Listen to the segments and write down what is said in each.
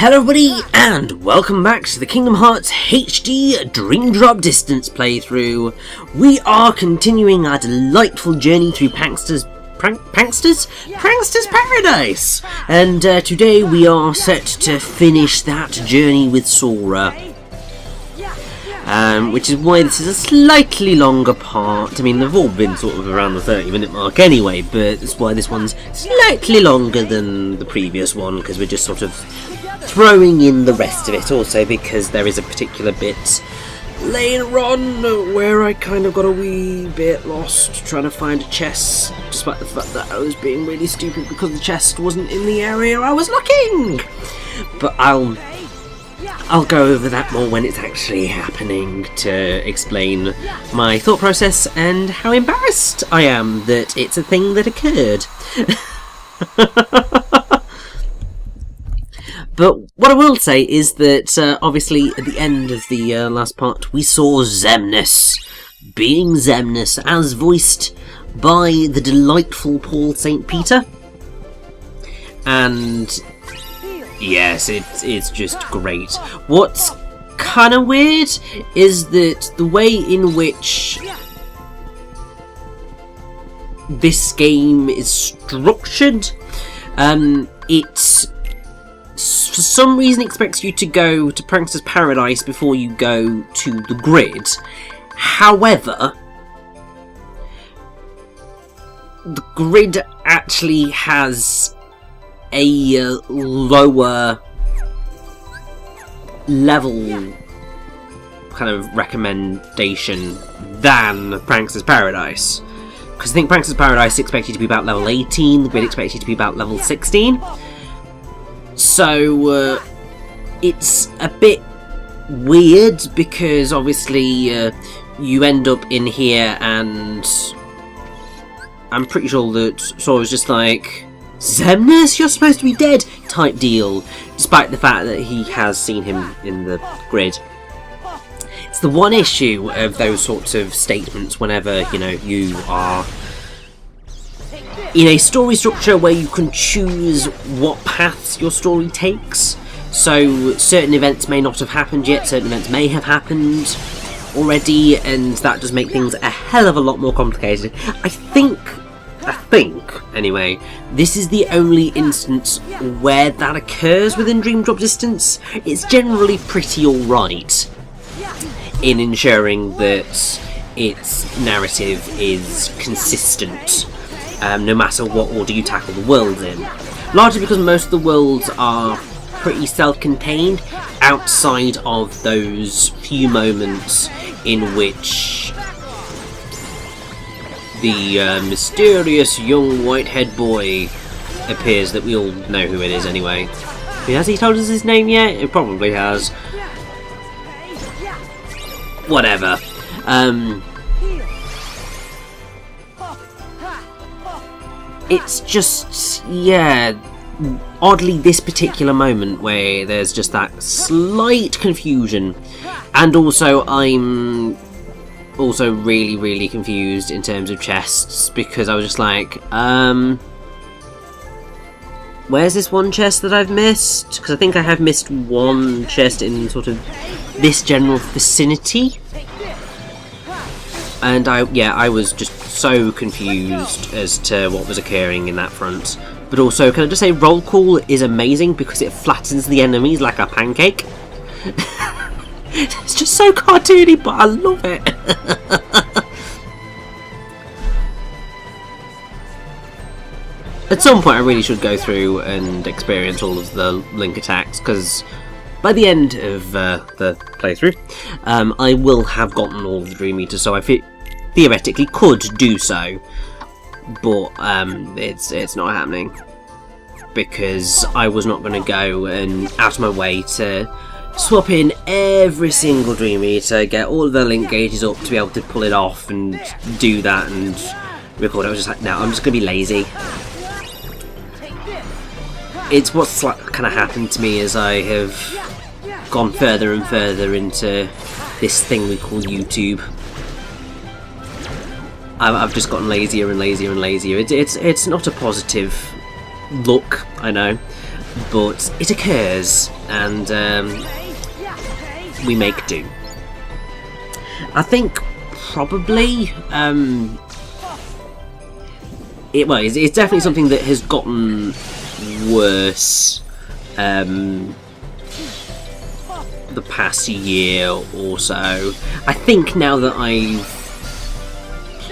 Hello everybody, and welcome back to the Kingdom Hearts HD Dream Drop Distance playthrough. We are continuing our delightful journey through Prankster's Paradise! And today we are set to finish that journey with Sora. Which is why this is a slightly longer part. I mean, they've all been sort of around the 30-minute mark anyway, but that's why this one's slightly longer than the previous one, because we're just sort of throwing in the rest of it. Also because there is a particular bit later on where I kind of got a wee bit lost trying to find a chest, despite the fact that I was being really stupid because the chest wasn't in the area I was looking. But I'll go over that more when it's actually happening to explain my thought process and how embarrassed I am that it's a thing that occurred. But what I will say is that, obviously, at the end of the last part, we saw Xemnas, being Xemnas, as voiced by the delightful Paul St. Peter. And yes, it's just great. What's kind of weird is that the way in which this game is structured, it for some reason expects you to go to Prankster's Paradise before you go to the grid. However, the grid actually has a lower level kind of recommendation than Prankster's Paradise. Because I think Prankster's Paradise expects you to be about level 18, the grid expects you to be about level 16. So, it's a bit weird because obviously you end up in here and I'm pretty sure that Sora's just like, Xemnas, you're supposed to be dead, type deal, despite the fact that he has seen him in the grid. It's the one issue of those sorts of statements whenever, you know, you are in a story structure where you can choose what paths your story takes. So certain events may not have happened yet, certain events may have happened already, and that does make things a hell of a lot more complicated. I think, anyway, this is the only instance where that occurs within Dream Drop Distance. It's generally pretty alright in ensuring that its narrative is consistent, no matter what order you tackle the world in. Largely because most of the worlds are pretty self-contained, outside of those few moments in which the mysterious young white-haired boy appears that we all know who it is anyway. Has he told us his name yet? It probably has. Whatever. It's just, yeah, oddly this particular moment where there's just that slight confusion, and also I'm also really confused in terms of chests, because I was just like, where's this one chest that I've missed? Because I think I have missed one chest in sort of this general vicinity. And I was just so confused as to what was occurring in that front. But also, can I just say, roll call is amazing because it flattens the enemies like a pancake. It's just so cartoony, but I love it. At some point I really should go through and experience all of the Link attacks, because by the end of the playthrough, I will have gotten all of the Dream Eaters, so I theoretically could do so, but it's not happening, because I was not going to go and out of my way to swap in every single Dream Eater, get all of the Link gauges up to be able to pull it off and do that and record. I was just like, no, I'm just going to be lazy. It's what's kind of happened to me as I have gone further and further into this thing we call YouTube. I've just gotten lazier and lazier and lazier. It's not a positive look, I know. but it occurs, and we make do. I think probably it's definitely something that has gotten worse the past year or so. I think now that I've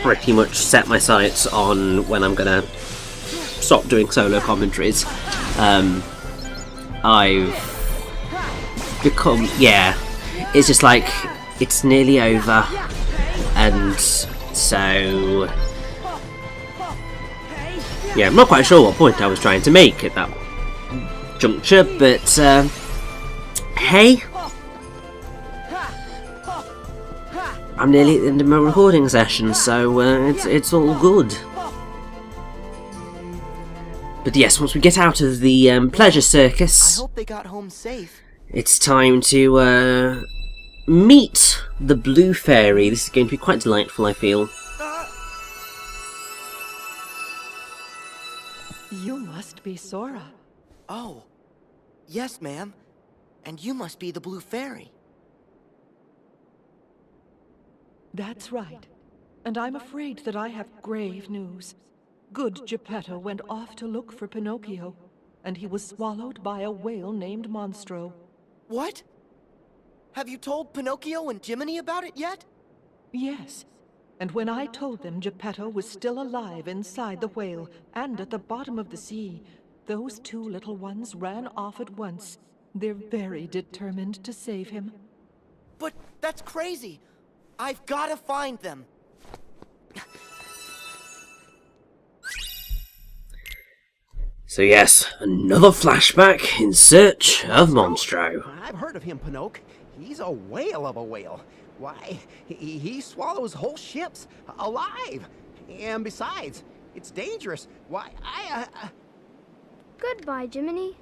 pretty much set my sights on when I'm gonna stop doing solo commentaries, I've become, it's just like, it's nearly over, and so I'm not quite sure what point I was trying to make at that juncture, but hey, I'm nearly at the end of my recording session, so it's all good. But yes, once we get out of the pleasure circus, I hope they got home safe. It's time to meet the Blue Fairy. This is going to be quite delightful, I feel. You must be Sora. Oh, yes, ma'am. And you must be the Blue Fairy. That's right. And I'm afraid that I have grave news. Good Geppetto went off to look for Pinocchio, and he was swallowed by a whale named Monstro. What? Have you told Pinocchio and Jiminy about it yet? Yes. And when I told them Geppetto was still alive inside the whale and at the bottom of the sea, those two little ones ran off at once. They're very determined to save him. But that's crazy. I've got to find them. So yes, another flashback in search of Monstro. I've heard of him, Pinocchio. He's a whale of a whale. Why, he swallows whole ships alive. And besides, it's dangerous. Why, Goodbye, Jiminy.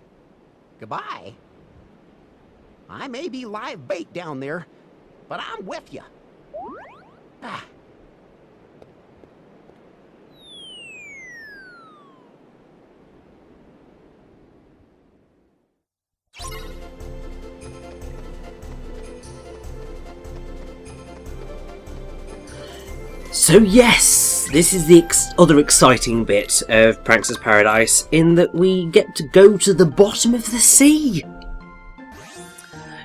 Goodbye. I may be live bait down there, but I'm with you. So yes, this is the other exciting bit of Prankster's Paradise, in that we get to go to the bottom of the sea.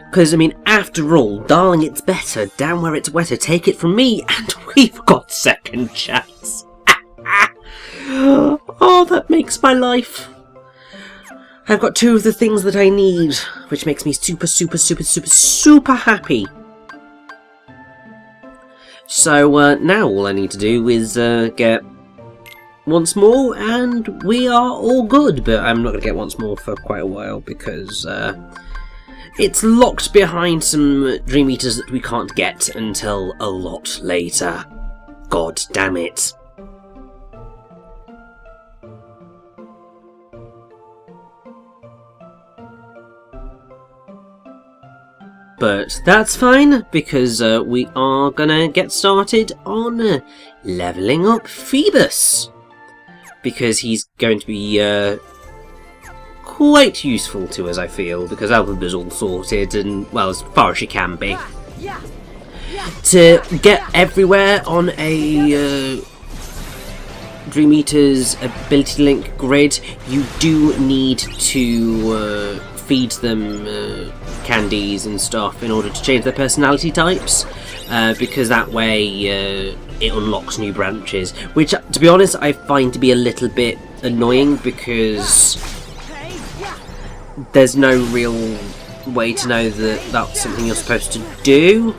Because, I mean, after all, darling, it's better down where it's wetter. Take it from me, and we've got second chance. Oh, that makes my life. I've got two of the things that I need, which makes me super, super, super, super, super happy. So now all I need to do is get once more, and we are all good. But I'm not going to get once more for quite a while, because it's locked behind some Dream Eaters that we can't get until a lot later. God damn it. But that's fine, because we are gonna get started on levelling up Phoebus. Because he's going to be quite useful to us, I feel, because Alphaba's all sorted, and, well, as far as she can be. To get everywhere on a Dream Eater's ability link grid, you do need to feed them candies and stuff in order to change their personality types, because that way it unlocks new branches, which, to be honest, I find to be a little bit annoying, because there's no real way to know that that's something you're supposed to do.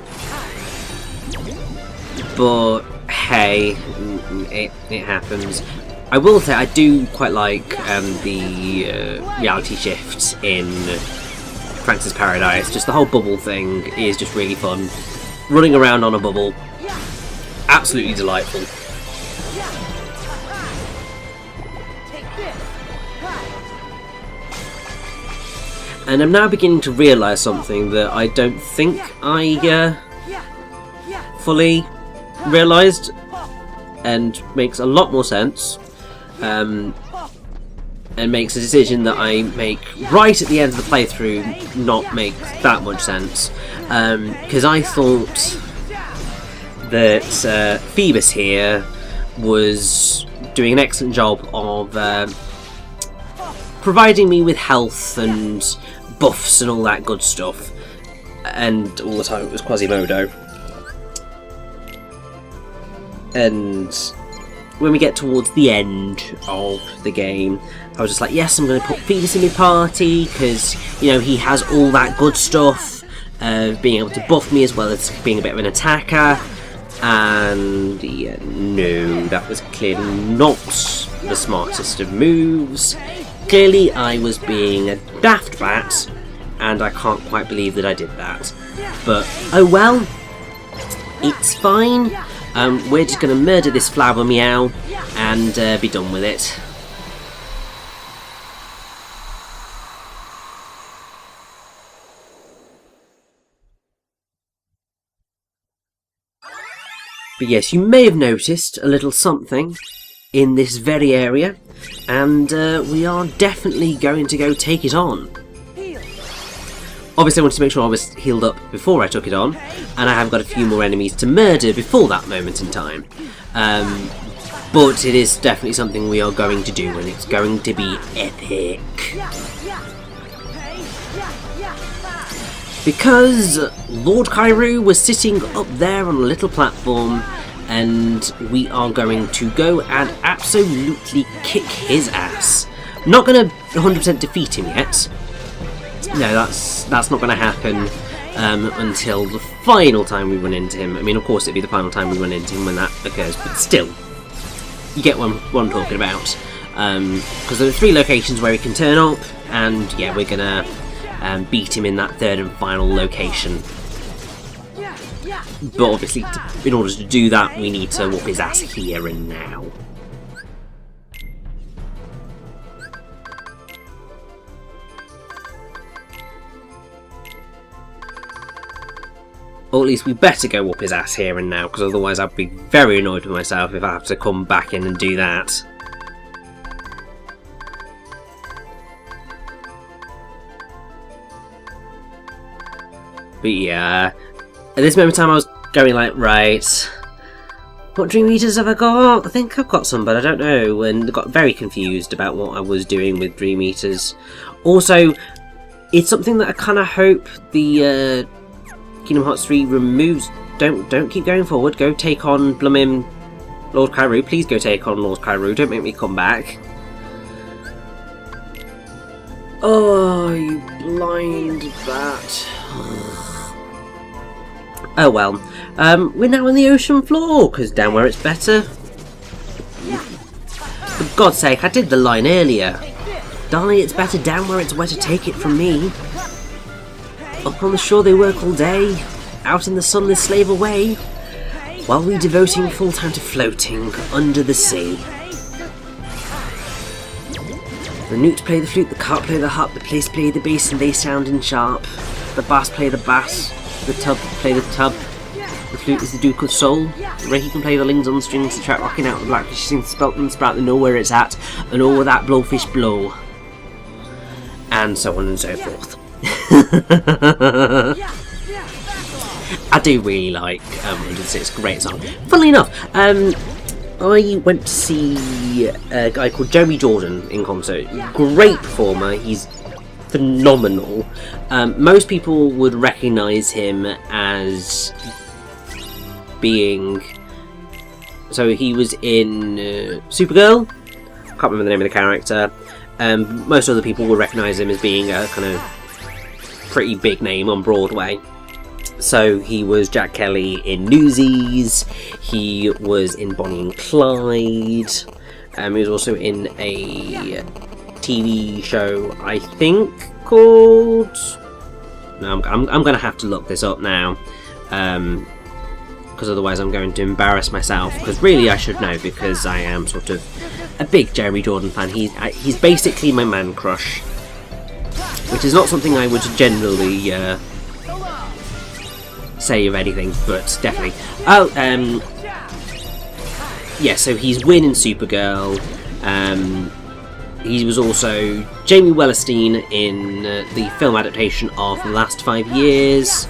But hey, it happens. I will say I do quite like the reality shifts in Prankster's Paradise. Just the whole bubble thing is just really fun. Running around on a bubble, absolutely delightful. And I'm now beginning to realise something that I don't think I fully realised, and makes a lot more sense. And and makes a decision that I make right at the end of the playthrough not make that much sense. Because I thought that Phoebus here was doing an excellent job of providing me with health and buffs and all that good stuff, and all the time it was Quasimodo. And when we get towards the end of the game, I was just like, yes, I'm going to put Phoebus in my party, because, you know, he has all that good stuff, being able to buff me as well as being a bit of an attacker. And yeah, no, that was clearly not the smartest of moves. Clearly I was being a daft bat, and I can't quite believe that I did that. But oh well, it's fine. We're just going to murder this flower meow and be done with it. But yes, you may have noticed a little something in this very area, and we are definitely going to go take it on. Obviously I wanted to make sure I was healed up before I took it on, and I have got a few more enemies to murder before that moment in time. But it is definitely something we are going to do, and it's going to be epic. Because Lord Kairu was sitting up there on a little platform, and we are going to go and absolutely kick his ass. Not going to 100% defeat him yet. No, that's not going to happen until the final time we run into him. I mean, of course it'd be the final time we run into him when that occurs, but still, you get what I'm talking about. Because there are 3 locations where he can turn up, and yeah, we're going to beat him in that 3rd and final location. But obviously, in order to do that, we need to whoop his ass here and now. Or at least we better go whoop his ass here and now, because otherwise I'd be very annoyed with myself if I have to come back in and do that. But yeah, at this moment in time I was going like, right, what Dream Eaters have I got? I think I've got some, but I don't know, and got very confused about what I was doing with Dream Eaters. Also, it's something that I kind of hope the Kingdom Hearts 3 removes. Don't keep going forward, go take on Blummin Lord Kairu, please go take on Lord Kairu, don't make me come back. Oh, you blind bat. Oh well, we're now on the ocean floor, because down where it's better. For God's sake, I did the line earlier. Darling, it's better down where it's wetter, take it from me. Up on the shore they work all day, out in the sun they slave away, while we devoting full time to floating under the sea. The newt play the flute, the carp play the harp, the place play the bass and they sound in sharp. The bass play the bass, the tub play the tub. The flute is the Duke of Soul. Ricky can play the lings on the strings, the track rocking out the blackfish, sings the spelt and sprout, they know where it's at, and all that blowfish blow. And so on and so forth. I do really like 106, great song. Funnily enough, I went to see a guy called Jeremy Jordan in concert. Great performer, he's phenomenal. Most people would recognise him as being... So he was in Supergirl, can't remember the name of the character. Most other people would recognise him as being a kind of pretty big name on Broadway. So he was Jack Kelly in Newsies, he was in Bonnie and Clyde, he was also in a TV show, I think, called... No, I'm going to have to look this up now, because otherwise I'm going to embarrass myself, because really I should know, because I am sort of a big Jeremy Jordan fan. He's basically my man crush, which is not something I would generally say of anything, but definitely. Oh, yeah, so he's Win in Supergirl, he was also Jamie Wellerstein in the film adaptation of The Last 5 Years,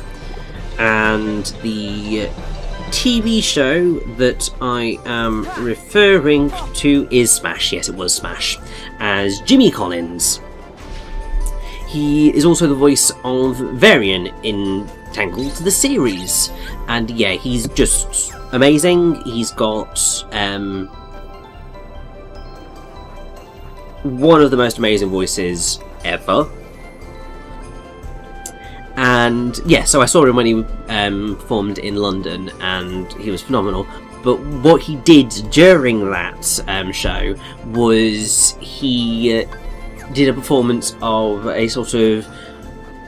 and the TV show that I am referring to is Smash. Yes, it was Smash, as Jimmy Collins. He is also the voice of Varian in Tangled the series, and yeah, he's just amazing. He's got one of the most amazing voices ever. And yeah, so I saw him when he performed in London, and he was phenomenal. But what he did during that show was he did a performance of a sort of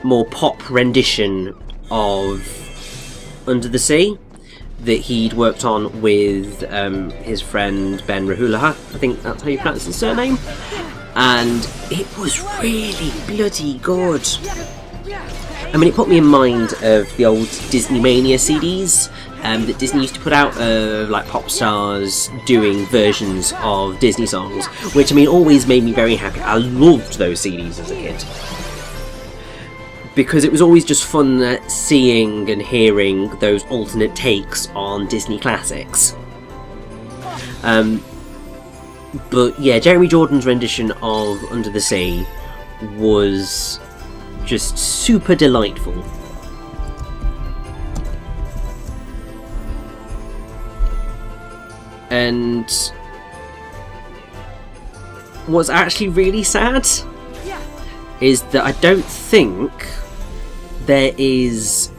more pop rendition of Under the Sea that he'd worked on with his friend Ben Rahulaha. I think that's how you pronounce his surname. And it was really bloody good. I mean, it put me in mind of the old Disney Mania CDs that Disney used to put out of like pop stars doing versions of Disney songs, which I mean always made me very happy. I loved those CDs as a kid, because it was always just fun seeing and hearing those alternate takes on Disney classics. But yeah, Jeremy Jordan's rendition of Under the Sea was just super delightful. And what's actually really sad is that I don't think there is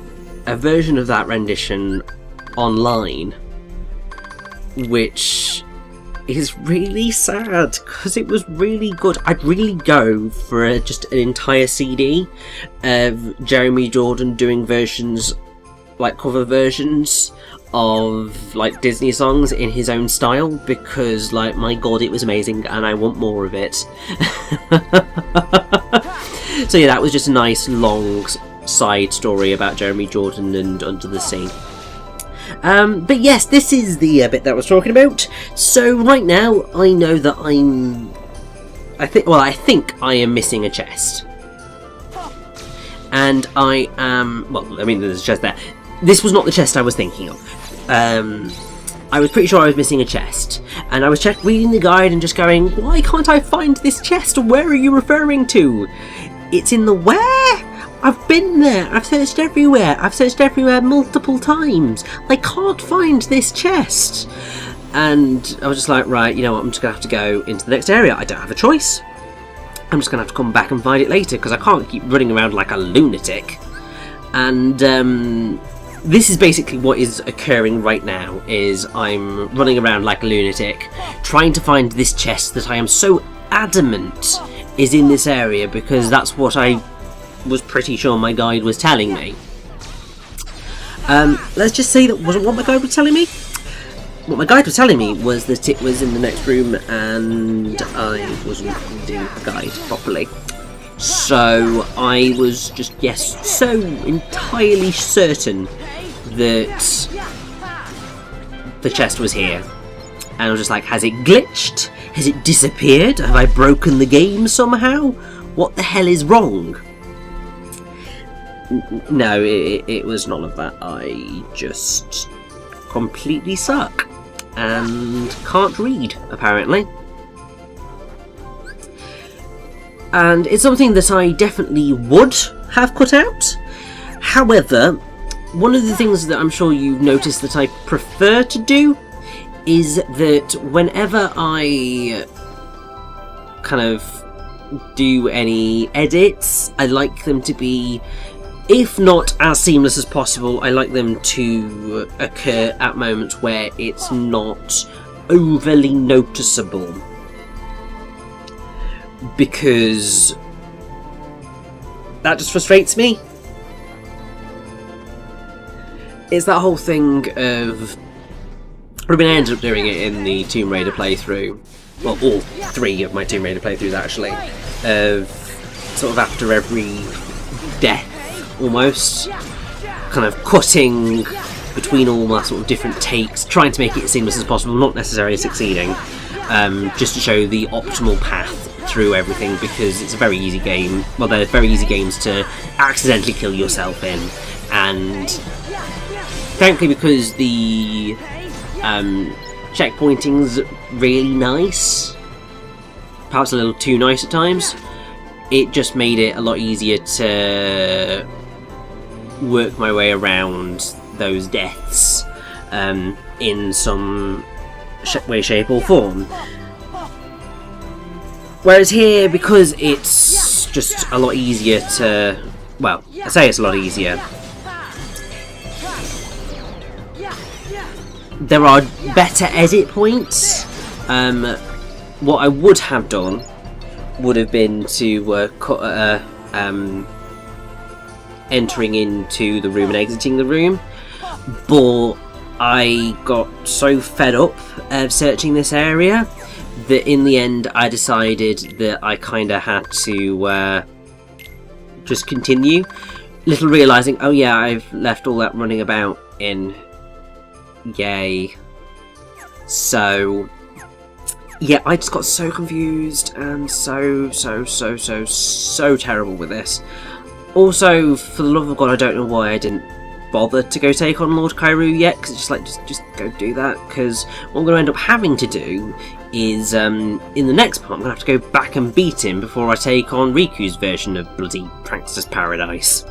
a version of that rendition online, which is really sad because it was really good. I'd really go for just an entire CD of Jeremy Jordan doing versions, like cover versions of like Disney songs in his own style, because like my god, it was amazing and I want more of it. So yeah, that was just a nice long side story about Jeremy Jordan and Under the Sea. But yes, this is the bit that I was talking about. So right now, I know that I think I am missing a chest. And I am, well, I mean, there's a chest there. This was not the chest I was thinking of. I was pretty sure I was missing a chest. And I was reading the guide and just going, why can't I find this chest? Where are you referring to? It's in the where? I've been there, I've searched everywhere multiple times. I can't find this chest. And I was just like, right, you know what, I'm just going to have to go into the next area. I don't have a choice. I'm just going to have to come back and find it later, because I can't keep running around like a lunatic. And this is basically what is occurring right now, is I'm running around like a lunatic, trying to find this chest that I am so adamant is in this area, because that's what I was pretty sure my guide was telling me. Let's just say that wasn't what my guide was telling me. What my guide was telling me was that it was in the next room, and I wasn't reading the guide properly. So I was just, yes, so entirely certain that the chest was here. And I was just like, has it glitched? Has it disappeared? Have I broken the game somehow? What the hell is wrong? No, it was none of that. I just completely suck and can't read, apparently. And it's something that I definitely would have cut out. However, one of the things that I'm sure you've noticed that I prefer to do is that whenever I kind of do any edits, I like them to be, if not as seamless as possible, I like them to occur at moments where it's not overly noticeable. Because that just frustrates me. It's that whole thing of, I mean, I ended up doing it in the Tomb Raider playthrough, well, all three of my Tomb Raider playthroughs actually, of sort of after every death, almost, kind of cutting between all my sort of different takes, trying to make it as seamless as possible, not necessarily succeeding, just to show the optimal path through everything because it's a very easy game. Well, they're very easy games to accidentally kill yourself in, and thankfully because the checkpointing's really nice, perhaps a little too nice at times, it just made it a lot easier to work my way around those deaths in some way, shape or form. Whereas here, because it's just a lot easier to, well, I say it's a lot easier, there are better edit points. What I would have done would have been to cut entering into the room and exiting the room, but I got so fed up of searching this area that in the end I decided that I kind of had to just continue, little realising, oh yeah, I've left all that running about in. Yay. So yeah, I just got so confused and so terrible with this. Also, for the love of God, I don't know why I didn't bother to go take on Lord Kairu yet, because it's just like, just go do that, because what I'm going to end up having to do is, in the next part, I'm going to have to go back and beat him before I take on Riku's version of bloody Prankster's Paradise.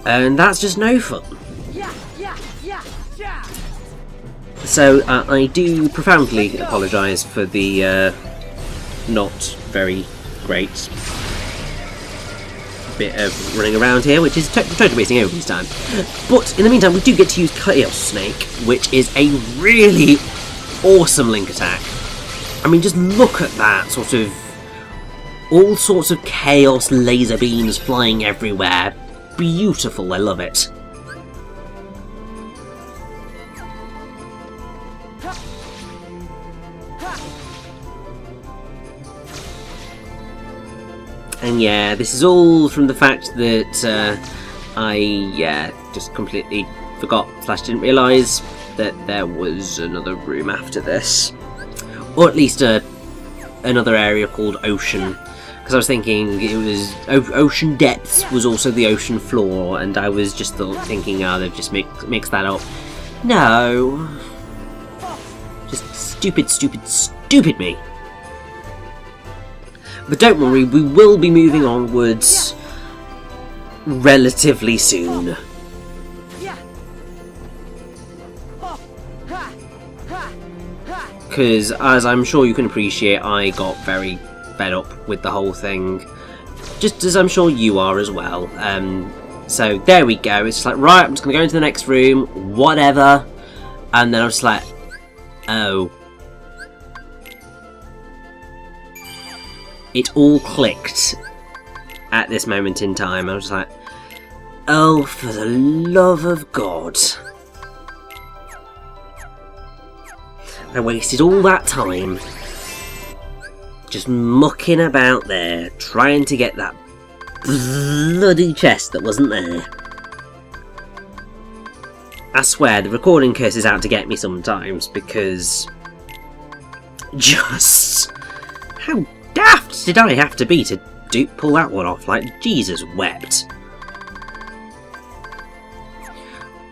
And that's just no fun. So, I do profoundly apologise for the not very great bit of running around here, which is totally wasting everybody's time. But in the meantime, we do get to use Chaos Snake, which is a really awesome link attack. I mean, just look at that, sort of all sorts of chaos laser beams flying everywhere. Beautiful, I love it. And yeah, this is all from the fact that I just completely forgot / didn't realise that there was another room after this. Or at least another area called Ocean. Because I was thinking it was Ocean Depths was also the ocean floor, and I was just thinking, oh, they've just mixed that up. No. Just stupid me. But don't worry, we will be moving onwards relatively soon. Because, as I'm sure you can appreciate, I got very fed up with the whole thing. Just as I'm sure you are as well. So there we go, it's just like, right, I'm just going to go into the next room, whatever. And then I was like, oh. It all clicked at this moment in time. I was like, oh, for the love of God. I wasted all that time just mucking about there, trying to get that bloody chest that wasn't there. I swear, the recording curse is out to get me sometimes, because just how daft did I have to be to pull that one off? Like, Jesus wept.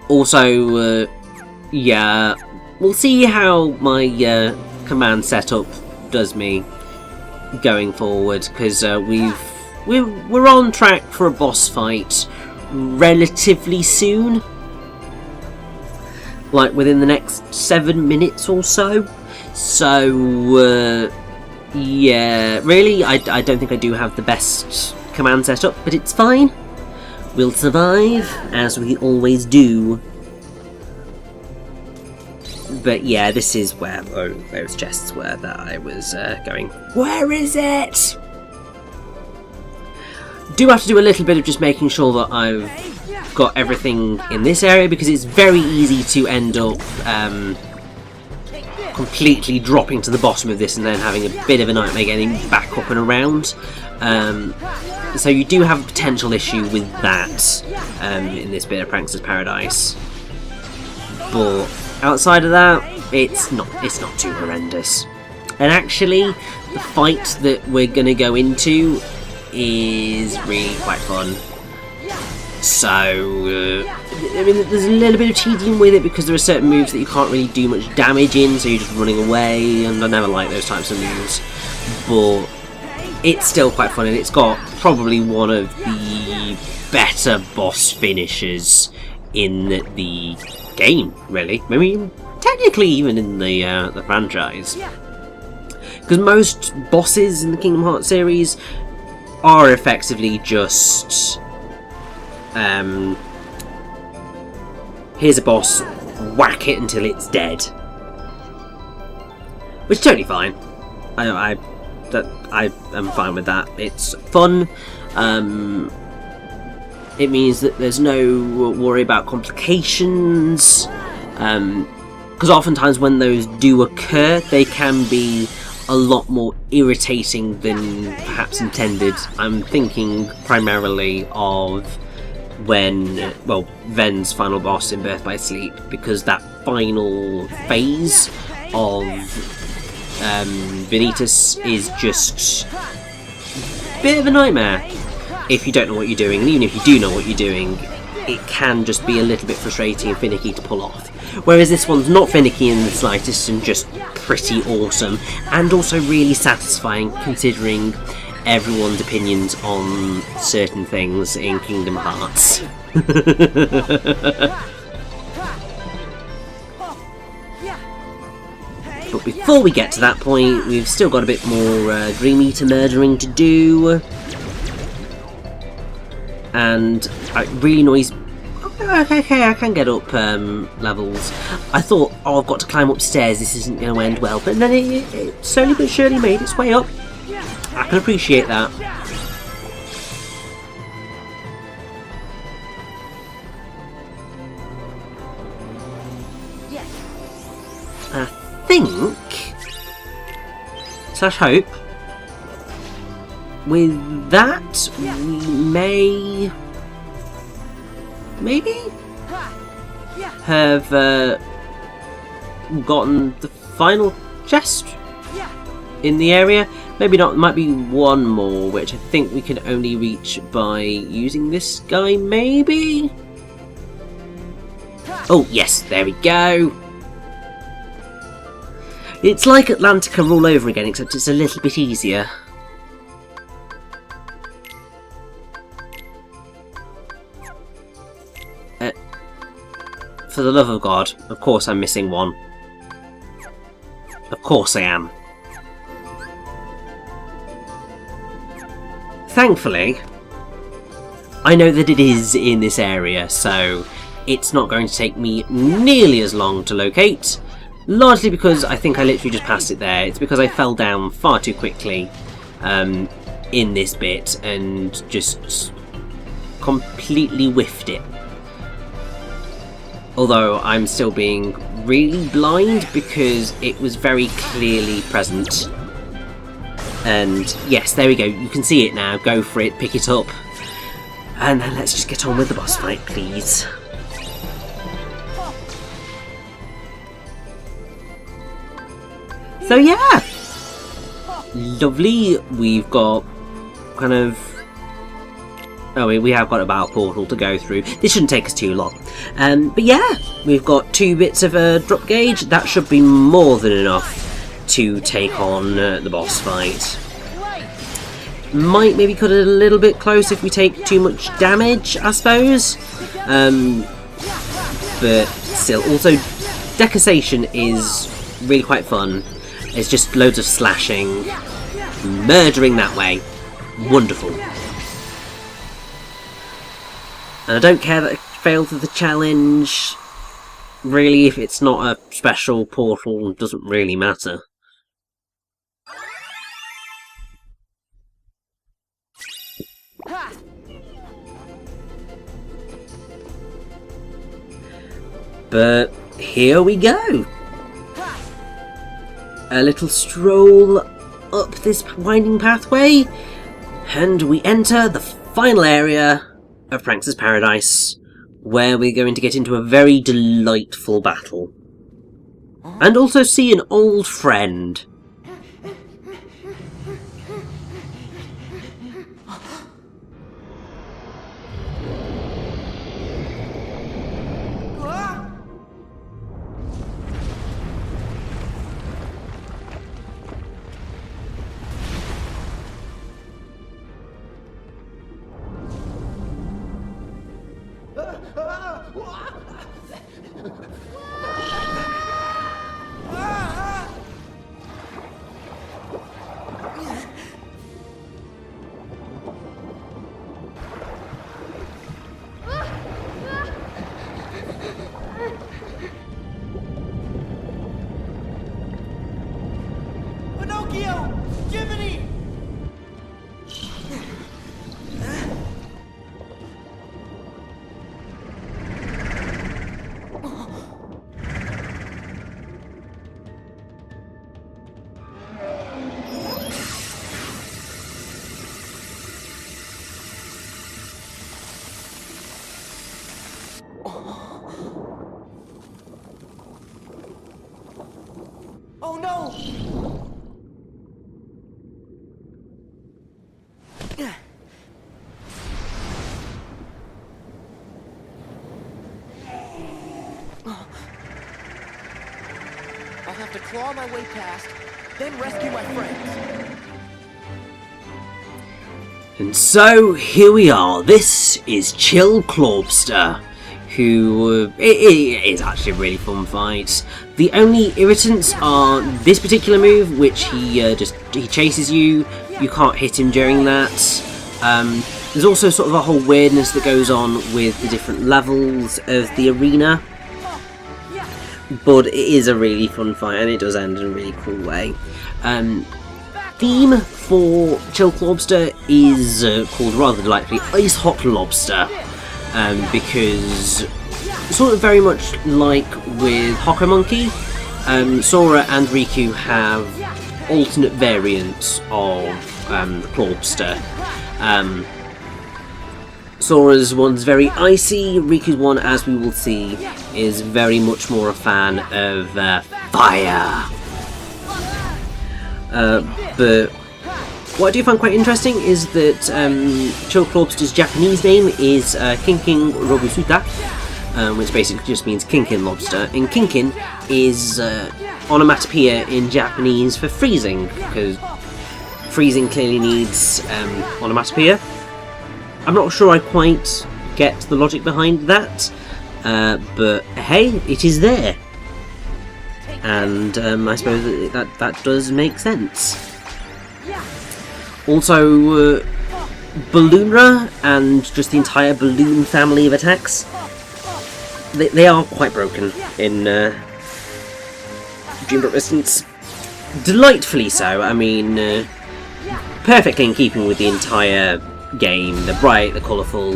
Also, yeah, we'll see how my command setup does me going forward, because we're on track for a boss fight relatively soon, like within the next 7 minutes or so. So yeah, really, I don't think I do have the best command setup, but it's fine. We'll survive, as we always do. But yeah, this is where those chests were that I was going, where is it? Do have to do a little bit of just making sure that I've got everything in this area, because it's very easy to end up completely dropping to the bottom of this and then having a bit of a nightmare getting back up and around. So you do have a potential issue with that in this bit of Prankster's Paradise. But outside of that, it's not too horrendous. And actually, the fight that we're going to go into is really quite fun. So, I mean, there's a little bit of cheating with it because there are certain moves that you can't really do much damage in, so you're just running away, and I never like those types of moves. But it's still quite fun, and it's got probably one of the better boss finishes in the game, really. I mean, technically even in the franchise. Because most bosses in the Kingdom Hearts series are effectively just... here's a boss, whack it until it's dead. Which is totally fine. I am fine with that. It's fun. It means that there's no worry about complications. Because oftentimes when those do occur, they can be a lot more irritating than perhaps intended. I'm thinking primarily of when, well, Ven's final boss in Birth by Sleep, because that final phase of Vanitas is just a bit of a nightmare if you don't know what you're doing, and even if you do know what you're doing, it can just be a little bit frustrating and finicky to pull off. Whereas this one's not finicky in the slightest and just pretty awesome, and also really satisfying considering everyone's opinions on certain things in Kingdom Hearts. But before we get to that point, we've still got a bit more Dream Eater murdering to do. And it really annoys... Okay, I can get up levels. I thought, oh, I've got to climb upstairs, this isn't going to end well. But then it slowly but surely made its way up. I can appreciate that. I think, slash hope, with that we maybe have gotten the final chest in the area. Maybe not, might be one more, which I think we can only reach by using this guy, maybe? Oh, yes, there we go. It's like Atlantica all over again, except it's a little bit easier. For the love of God, of course I'm missing one. Of course I am. Thankfully, I know that it is in this area, so it's not going to take me nearly as long to locate. Largely because I think I literally just passed it there. It's because I fell down far too quickly in this bit and just completely whiffed it. Although I'm still being really blind because it was very clearly present. And yes, there we go, you can see it now, go for it, pick it up. And then let's just get on with the boss fight, please. So yeah, lovely, we've got kind of... Oh, we have got a battle portal to go through. This shouldn't take us too long. But yeah, we've got 2 bits of a drop gauge. That should be more than enough to take on the boss fight. Might maybe cut it a little bit close if we take too much damage, I suppose. But still, also, decassation is really quite fun. It's just loads of slashing, murdering that way. Wonderful. And I don't care that I failed the challenge. Really, if it's not a special portal, it doesn't really matter. But here we go. A little stroll up this winding pathway, and we enter the final area of Pranks' Paradise, where we're going to get into a very delightful battle. And also see an old friend. Pinocchio! Jiminy! Oh no! I'll have to claw my way past, then rescue my friends. And so here we are. This is Chill Clawbster, who it is actually a really fun fight. The only irritants are this particular move, which he chases you. You can't hit him during that. There's also sort of a whole weirdness that goes on with the different levels of the arena. But it is a really fun fight, and it does end in a really cool way. Theme for Chill Clawbster is called rather delightfully Ice Hot Lobster, because sort of very much like with Hoko Monkey, Sora and Riku have alternate variants of Clawbster. Sora's one's very icy, Riku's one, as we will see, is very much more a fan of fire. But what I do find quite interesting is that Chill Clawbster's Japanese name is Kinkin Robusuta, which basically just means Kinkin Lobster. And Kinkin is onomatopoeia in Japanese for freezing, because freezing clearly needs onomatopoeia. I'm not sure I quite get the logic behind that, but hey, it is there. And I suppose that does make sense. Also, Balloonra and just the entire balloon family of attacks, they are quite broken in Dream Drop Distance. Delightfully so. I mean, perfectly in keeping with the entire game. They're bright, they're colourful,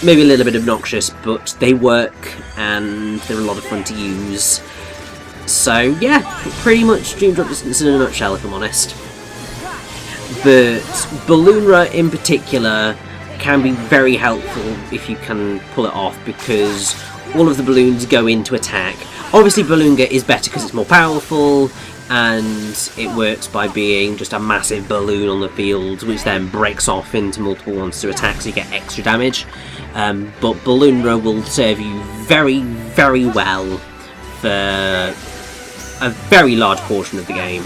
maybe a little bit obnoxious, but they work and they're a lot of fun to use. So yeah, pretty much Dream Drop Distance in a nutshell, if I'm honest. But Balloonra in particular can be very helpful if you can pull it off, because all of the balloons go into attack. Obviously Balloonga is better because it's more powerful, and it works by being just a massive balloon on the field, which then breaks off into multiple ones to attack, so you get extra damage. But Balloonra will serve you very, very well for a very large portion of the game.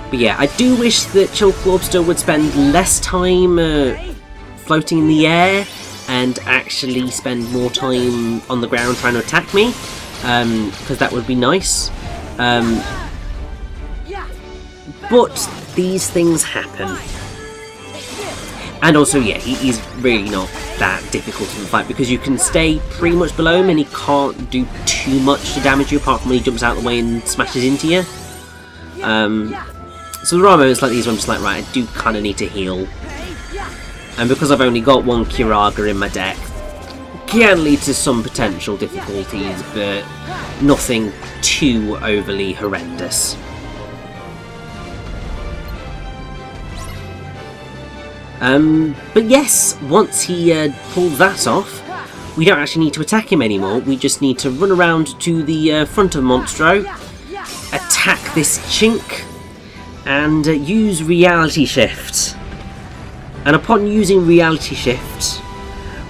But yeah, I do wish that Chill Clawbster would spend less time floating in the air and actually spend more time on the ground trying to attack me, because that would be nice. But these things happen. And also, yeah, he's really not that difficult to fight, because you can stay pretty much below him and he can't do too much to damage you, apart from when he jumps out of the way and smashes into you. So there are moments like these where I'm just like, right, I do kind of need to heal. And because I've only got one Kiraga in my deck, can lead to some potential difficulties, but nothing too overly horrendous. But yes, once he pulls that off, we don't actually need to attack him anymore. We just need to run around to the front of Monstro, attack this chink, and use Reality Shift. And upon using Reality Shift,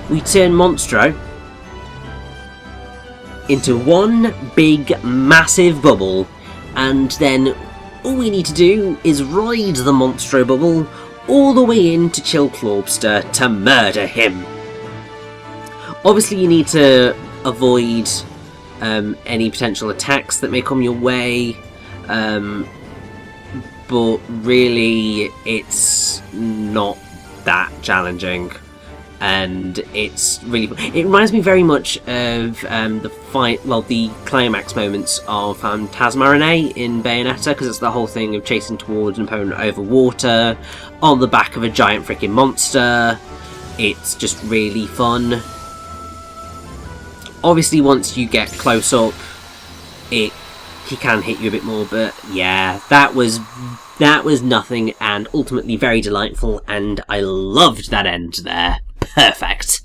we turn Monstro into one big massive bubble, and then all we need to do is ride the Monstro Bubble all the way into Chill Clawbster to murder him. Obviously you need to avoid any potential attacks that may come your way, but really it's not that challenging, and it's really fun. It reminds me very much of the climax moments of Phantasmarine in Bayonetta, because it's the whole thing of chasing towards an opponent over water on the back of a giant freaking monster. It's just really fun. Obviously once you get close up, he can hit you a bit more, but yeah, that was nothing, and ultimately very delightful, and I loved that end there. Perfect.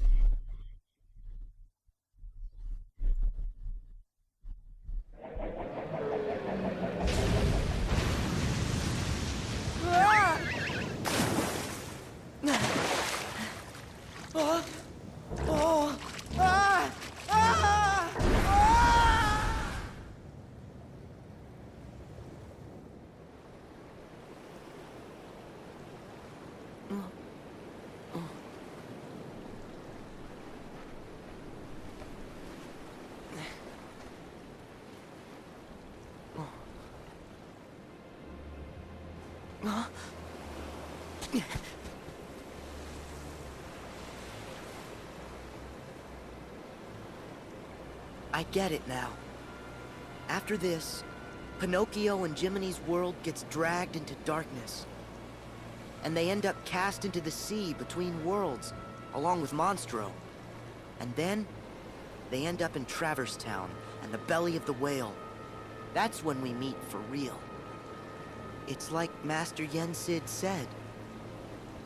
I get it now. After this, Pinocchio and Jiminy's world gets dragged into darkness. And they end up cast into the sea between worlds, along with Monstro. And then, they end up in Traverse Town and the belly of the whale. That's when we meet for real. It's like Master Yensid said.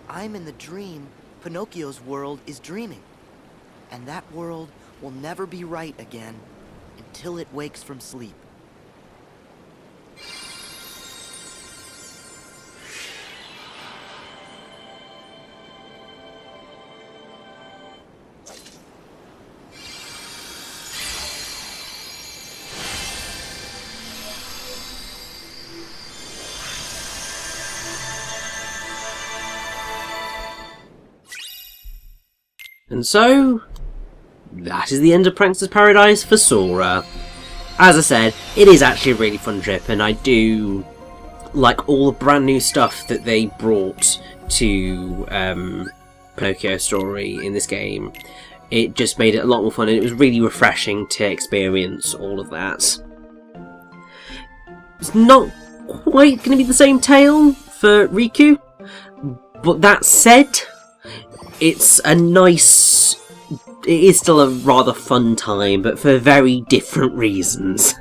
I'm in the dream, Pinocchio's world is dreaming. And that world will never be right again until it wakes from sleep. And so, that is the end of Prankster's Paradise for Sora. As I said, it is actually a really fun trip, and I do like all the brand new stuff that they brought to Pinocchio's story in this game. It just made it a lot more fun, and it was really refreshing to experience all of that. It's not quite going to be the same tale for Riku, but that said, it's a nice... It is still a rather fun time, but for very different reasons.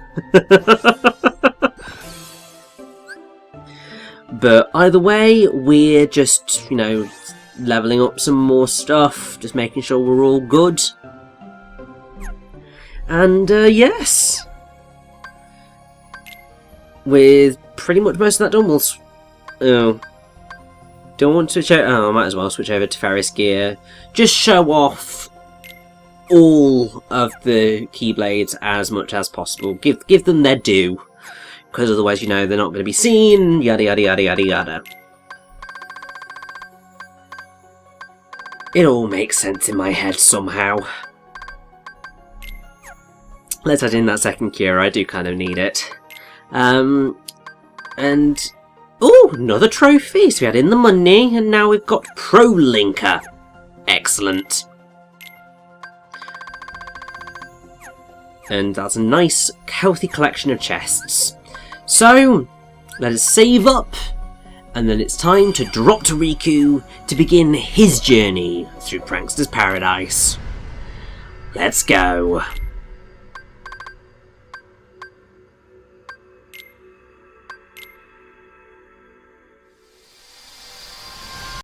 But either way, we're just, leveling up some more stuff, just making sure we're all good. And, yes. With pretty much most of that done, we'll... Don't want to switch over... Oh, I might as well switch over to Ferris Gear. Just show off all of the Keyblades as much as possible. Give them their due. Because otherwise, they're not going to be seen. Yada, yada, yada, yada, yada. It all makes sense in my head somehow. Let's add in that second cure. I do kind of need it. And... oh, another trophy! So we had in the money, and now we've got Pro Linker. Excellent. And that's a nice, healthy collection of chests. So, let us save up, and then it's time to drop to Riku to begin his journey through Prankster's Paradise. Let's go.